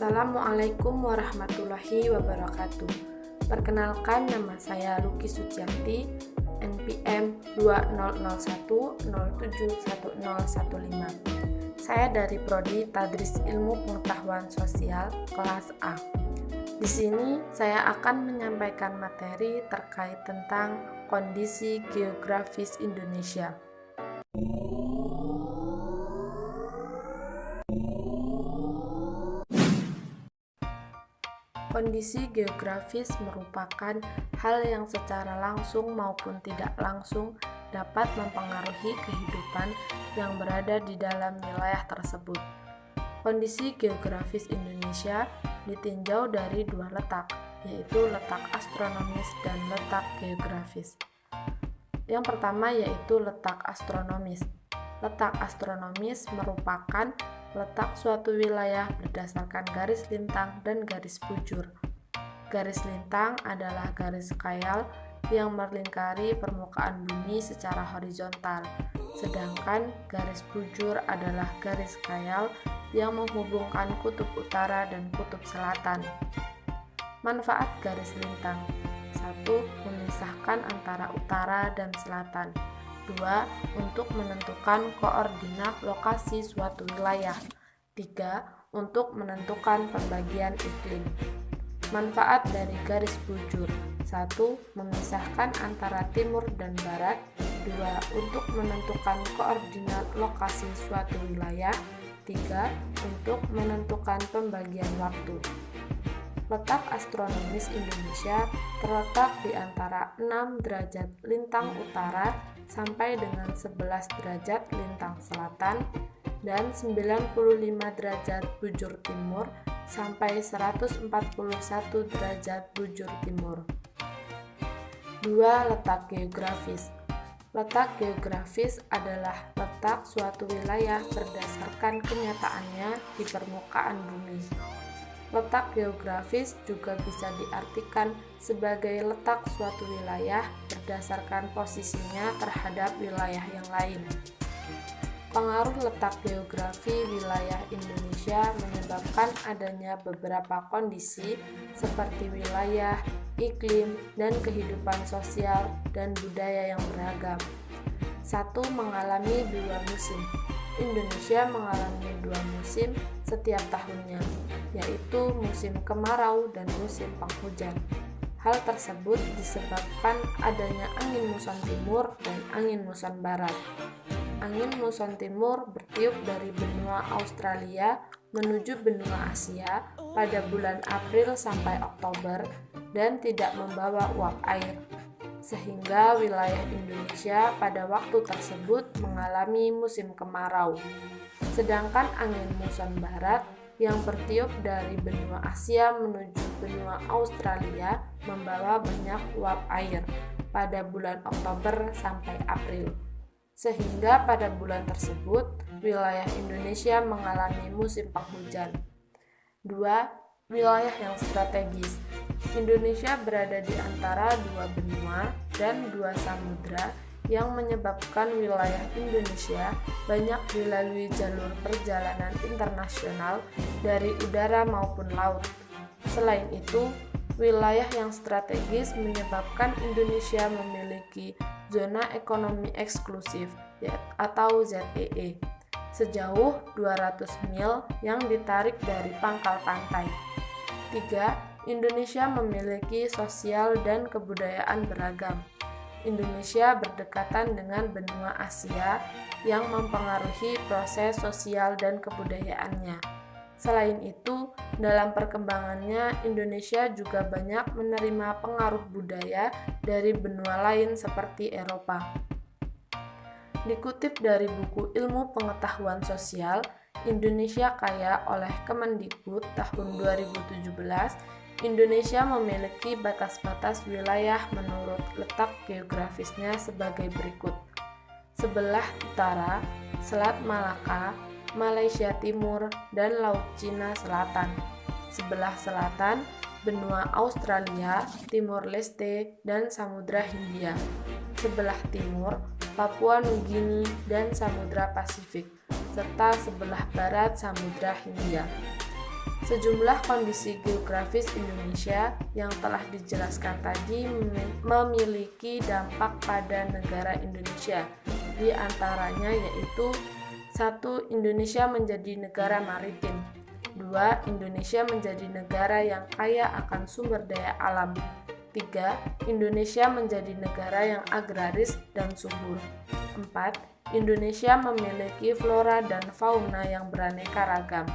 Assalamualaikum warahmatullahi wabarakatuh. Perkenalkan, nama saya Luki Sucianti, NPM 2021071015. Saya dari Prodi Tadris Ilmu Pengetahuan Sosial kelas A. Di sini saya akan menyampaikan materi terkait tentang kondisi geografis Indonesia. Kondisi geografis merupakan hal yang secara langsung maupun tidak langsung dapat mempengaruhi kehidupan yang berada di dalam wilayah tersebut. Kondisi geografis Indonesia ditinjau dari dua letak, yaitu letak astronomis dan letak geografis. Yang pertama yaitu letak astronomis. Letak astronomis merupakan letak suatu wilayah berdasarkan garis lintang dan garis bujur. Garis lintang adalah garis khayal yang melingkari permukaan bumi secara horizontal, sedangkan garis bujur adalah garis khayal yang menghubungkan kutub utara dan kutub selatan. Manfaat garis lintang: 1. Memisahkan antara utara dan selatan. 2. Untuk menentukan koordinat lokasi suatu wilayah. 3. Untuk menentukan pembagian iklim. Manfaat dari garis bujur: 1. Memisahkan antara timur dan barat. 2. Untuk menentukan koordinat lokasi suatu wilayah. 3. Untuk menentukan pembagian waktu. Letak astronomis Indonesia terletak di antara 6 derajat lintang utara sampai dengan 11 derajat lintang selatan dan 95 derajat bujur timur sampai 141 derajat bujur timur. 2. Letak geografis. Letak geografis adalah letak suatu wilayah berdasarkan kenyataannya di permukaan bumi. Letak geografis juga bisa diartikan sebagai letak suatu wilayah berdasarkan posisinya terhadap wilayah yang lain. Pengaruh letak geografi wilayah Indonesia menyebabkan adanya beberapa kondisi seperti wilayah, iklim, dan kehidupan sosial dan budaya yang beragam. 1. Mengalami 2 musim. Indonesia mengalami 2 musim setiap tahunnya, yaitu musim kemarau dan musim penghujan. Hal tersebut disebabkan adanya angin muson timur dan angin muson barat. Angin muson timur bertiup dari benua Australia menuju benua Asia pada bulan April sampai Oktober dan tidak membawa uap air, sehingga wilayah Indonesia pada waktu tersebut mengalami musim kemarau. Sedangkan angin muson barat yang bertiup dari benua Asia menuju benua Australia membawa banyak uap air pada bulan Oktober sampai April, sehingga pada bulan tersebut wilayah Indonesia mengalami musim penghujan. 2. Wilayah yang strategis. Indonesia berada di antara 2 benua dan 2 samudra yang menyebabkan wilayah Indonesia banyak dilalui jalur perjalanan internasional dari udara maupun laut. Selain itu, wilayah yang strategis menyebabkan Indonesia memiliki zona ekonomi eksklusif atau ZEE sejauh 200 mil yang ditarik dari pangkal pantai. 3. Indonesia memiliki sosial dan kebudayaan beragam. Indonesia berdekatan dengan benua Asia yang mempengaruhi proses sosial dan kebudayaannya. Selain itu, dalam perkembangannya, Indonesia juga banyak menerima pengaruh budaya dari benua lain seperti Eropa. Dikutip dari buku Ilmu Pengetahuan Sosial, Indonesia Kaya oleh Kemendikbud tahun 2017, Indonesia memiliki batas-batas wilayah menurut letak geografisnya sebagai berikut. Sebelah utara, Selat Malaka, Malaysia Timur, dan Laut Cina Selatan. Sebelah selatan, benua Australia, Timor Leste, dan Samudra Hindia. Sebelah timur, Papua Nugini dan Samudra Pasifik, serta sebelah barat Samudra Hindia. Sejumlah kondisi geografis Indonesia yang telah dijelaskan tadi memiliki dampak pada negara Indonesia. Di antaranya yaitu 1. Indonesia menjadi negara maritim. 2. Indonesia menjadi negara yang kaya akan sumber daya alam. 3. Indonesia menjadi negara yang agraris dan subur. 4. Indonesia memiliki flora dan fauna yang beraneka ragam.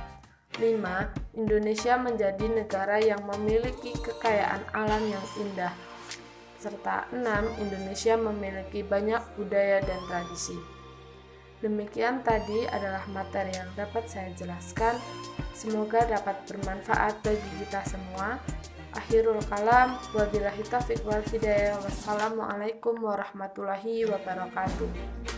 5. Indonesia menjadi negara yang memiliki kekayaan alam yang indah. Serta 6. Indonesia memiliki banyak budaya dan tradisi. Demikian tadi adalah materi yang dapat saya jelaskan. Semoga dapat bermanfaat bagi kita semua. Akhirul kalam, wabillahi taufiq wal hidayah. Wassalamualaikum warahmatullahi wabarakatuh.